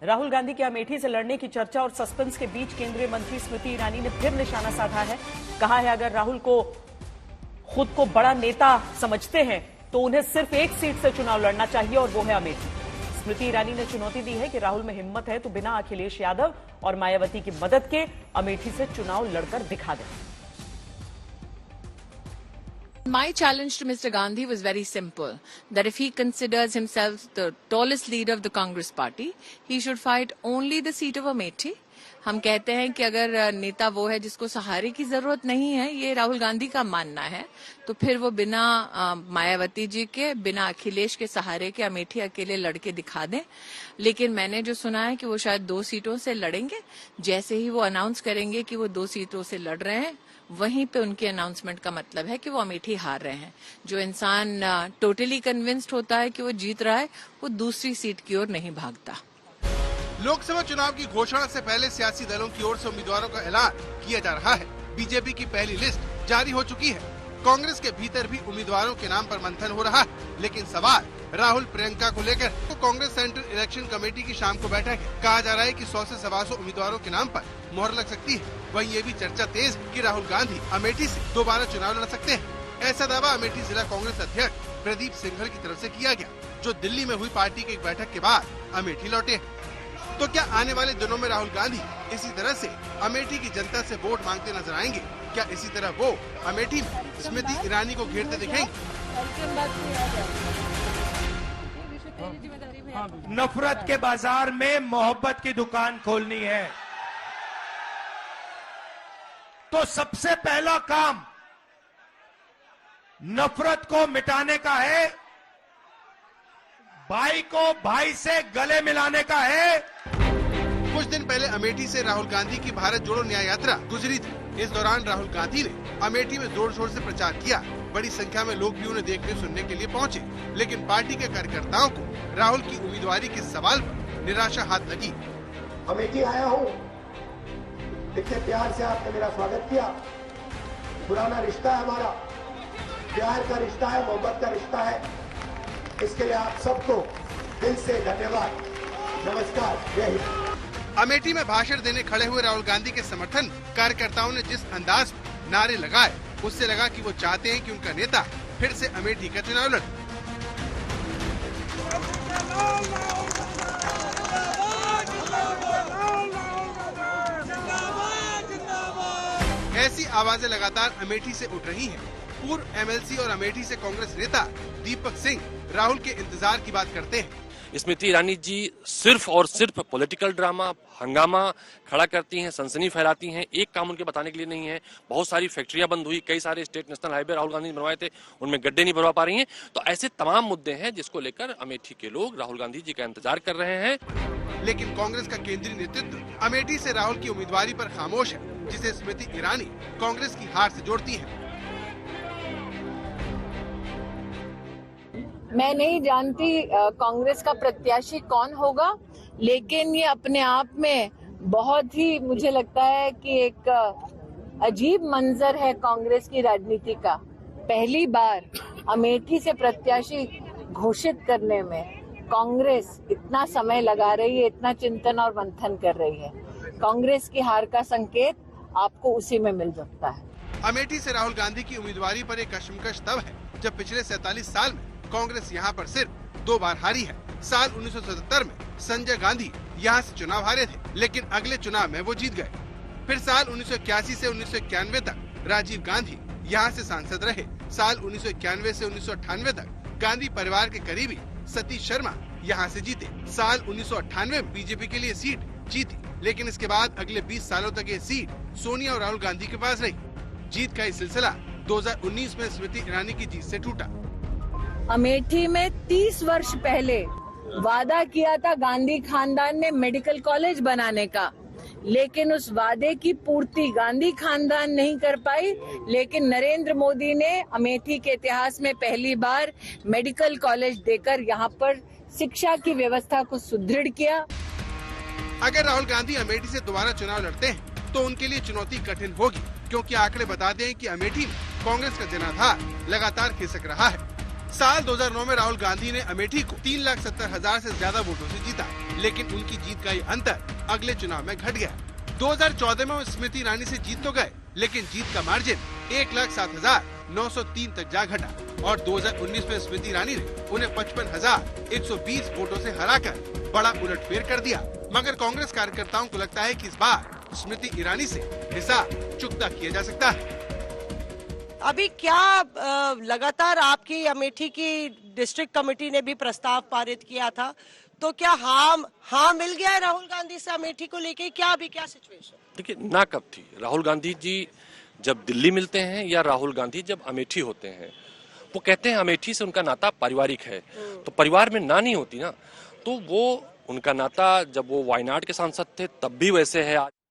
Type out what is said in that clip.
राहुल गांधी के अमेठी से लड़ने की चर्चा और सस्पेंस के बीच केंद्रीय मंत्री स्मृति ईरानी ने फिर निशाना साधा है। कहा है अगर राहुल को खुद को बड़ा नेता समझते हैं तो उन्हें सिर्फ एक सीट से चुनाव लड़ना चाहिए और वो है अमेठी। स्मृति ईरानी ने चुनौती दी है कि राहुल में हिम्मत है तो बिना अखिलेश यादव और मायावती की मदद के अमेठी से चुनाव लड़कर दिखा दें। My challenge to Mr. Gandhi was very simple, that if he considers himself the tallest leader of the Congress party, he should fight only the seat of Amethi. हम कहते हैं कि अगर नेता वो है जिसको सहारे की जरूरत नहीं है, ये राहुल गांधी का मानना है, तो फिर वो बिना मायावती जी के, बिना अखिलेश के सहारे के अमेठी अकेले लड़के दिखा दें। लेकिन मैंने जो सुना है कि वो शायद 2 सीटों से लड़ेंगे। जैसे ही वो अनाउंस करेंगे कि वो 2 सीटों से लड़ रहे हैं, वहीं पे उनके अनाउंसमेंट का मतलब है कि वो अमेठी हार रहे हैं। जो इंसान टोटली कन्विंस्ड होता है कि वो जीत रहा है, वो दूसरी सीट की ओर नहीं भागता। लोकसभा चुनाव की घोषणा से पहले सियासी दलों की ओर से उम्मीदवारों का ऐलान किया जा रहा है। बीजेपी की पहली लिस्ट जारी हो चुकी है। कांग्रेस के भीतर भी उम्मीदवारों के नाम पर मंथन हो रहा है, लेकिन सवाल राहुल प्रियंका को लेकर तो कांग्रेस सेंट्रल इलेक्शन कमेटी की शाम को बैठक है। कहा जा रहा है कि 100 से 125 उम्मीदवारों के नाम पर मोहर लग सकती है। वहीं ये भी चर्चा तेज है कि राहुल गांधी अमेठी से दोबारा चुनाव लड़ सकते हैं। ऐसा दावा अमेठी जिला कांग्रेस अध्यक्ष प्रदीप सिंघल की तरफ से किया गया, जो दिल्ली में हुई पार्टी की एक बैठक के बाद अमेठी लौटे। तो क्या आने वाले दिनों में राहुल गांधी इसी तरह से अमेठी की जनता से वोट मांगते नजर आएंगे? क्या इसी तरह वो अमेठी में स्मृति ईरानी को घेरते दिखेंगे? नफरत के बाजार में मोहब्बत की दुकान खोलनी है तो सबसे पहला काम नफरत को मिटाने का है, भाई को भाई से गले मिलाने का है। कुछ दिन पहले अमेठी से राहुल गांधी की भारत जोड़ो न्याय यात्रा गुजरी थी। इस दौरान राहुल गांधी ने अमेठी में जोर शोर से प्रचार किया। बड़ी संख्या में लोग भी उन्हें देखने सुनने के लिए पहुंचे, लेकिन पार्टी के कार्यकर्ताओं को राहुल की उम्मीदवारी के सवाल पर निराशा हाथ लगी। अमेठी आया हूँ, इतने प्यार से आपने मेरा स्वागत किया। पुराना रिश्ता है हमारा, प्यार का रिश्ता है, मोहब्बत का रिश्ता है। इसके लिए आप सबको दिल से धन्यवाद, नमस्कार, जय हिंद। अमेठी में भाषण देने खड़े हुए राहुल गांधी के समर्थन कार्यकर्ताओं ने जिस अंदाज में नारे लगाए, उससे लगा कि वो चाहते हैं कि उनका नेता फिर से अमेठी का चुनाव लड़े। ऐसी आवाजें लगातार अमेठी से उठ रही हैं। पूर्व एमएलसी और अमेठी से कांग्रेस नेता दीपक सिंह राहुल के इंतजार की बात करते हैं। स्मृति ईरानी जी सिर्फ और सिर्फ पॉलिटिकल ड्रामा, हंगामा खड़ा करती हैं, सनसनी फैलाती हैं। एक काम उनके बताने के लिए नहीं है। बहुत सारी फैक्ट्रियां बंद हुई, कई सारे state national highway Rahul Gandhi ने बनवाए थे, उनमें गड्ढे नहीं भरवा पा रही हैं। तो ऐसे तमाम मुद्दे हैं जिसको लेकर अमेठी के लोग राहुल गांधी जी का इंतजार कर रहे हैं। लेकिन कांग्रेस का केंद्रीय नेतृत्व अमेठी से राहुल की उम्मीदवारी पर खामोश है, जिसे स्मृति ईरानी कांग्रेस की हार से जोड़ती है। मैं नहीं जानती कांग्रेस का प्रत्याशी कौन होगा, लेकिन ये अपने आप में बहुत ही, मुझे लगता है कि एक अजीब मंजर है कांग्रेस की राजनीति का। पहली बार अमेठी से प्रत्याशी घोषित करने में कांग्रेस इतना समय लगा रही है, इतना चिंतन और मंथन कर रही है। कांग्रेस की हार का संकेत आपको उसी में मिल सकता है। अमेठी से राहुल गांधी की उम्मीदवारी पर एक कशमकश तब है जब पिछले 47 साल में कांग्रेस यहाँ पर सिर्फ 2 बार हारी है। साल 1977 में संजय गांधी यहाँ से चुनाव हारे थे, लेकिन अगले चुनाव में वो जीत गए। फिर साल 1981 से 1991 तक राजीव गांधी यहाँ से सांसद रहे। साल 1991 से 1998 तक गांधी परिवार के करीबी सतीश शर्मा यहाँ से जीते। साल 1998 में बीजेपी के लिए सीट जीती, लेकिन इसके बाद अगले 20 सालों तक ये सीट सोनिया और राहुल गांधी के पास रही। जीत का ये सिलसिला 2019 में स्मृति ईरानी की जीत से टूटा। अमेठी में 30 वर्ष पहले वादा किया था गांधी खानदान ने मेडिकल कॉलेज बनाने का, लेकिन उस वादे की पूर्ति गांधी खानदान नहीं कर पाई। लेकिन नरेंद्र मोदी ने अमेठी के इतिहास में पहली बार मेडिकल कॉलेज देकर यहाँ पर शिक्षा की व्यवस्था को सुदृढ़ किया। अगर राहुल गांधी अमेठी से दोबारा चुनाव लड़ते हैं तो उनके लिए चुनौती कठिन होगी, क्योंकि आंकड़े बताते हैं कि अमेठी में कांग्रेस का जनाधार लगातार खिसक रहा है। साल 2009 में राहुल गांधी ने अमेठी को 3,70,000 से ज्यादा वोटों से जीता, लेकिन उनकी जीत का ये अंतर अगले चुनाव में घट गया। 2014 में वो स्मृति ईरानी से जीत तो गए, लेकिन जीत का मार्जिन 1,07,903 तक जा घटा और 2019 में स्मृति ईरानी ने उन्हें 55,120 वोटों से हराकर बड़ा उलटफेर कर दिया। मगर कांग्रेस कार्यकर्ताओं को लगता है कि इस बार स्मृति ईरानी से हिसाब चुकता किया जा सकता है। अभी क्या लगातार आपकी अमेठी की डिस्ट्रिक्ट कमेटी ने भी प्रस्ताव पारित किया था, तो क्या हाँ मिल गया है राहुल गांधी से अमेठी को लेके? क्या अभी क्या सिचुएशन? देखिए, ना कब थी राहुल गांधी जी जब दिल्ली मिलते हैं या राहुल गांधी जब अमेठी होते हैं, वो कहते हैं अमेठी से उनका नाता पारिवारिक है। तो परिवार में ना नहीं होती ना, तो वो उनका नाता जब वो वायनाड के सांसद थे तब भी वैसे है।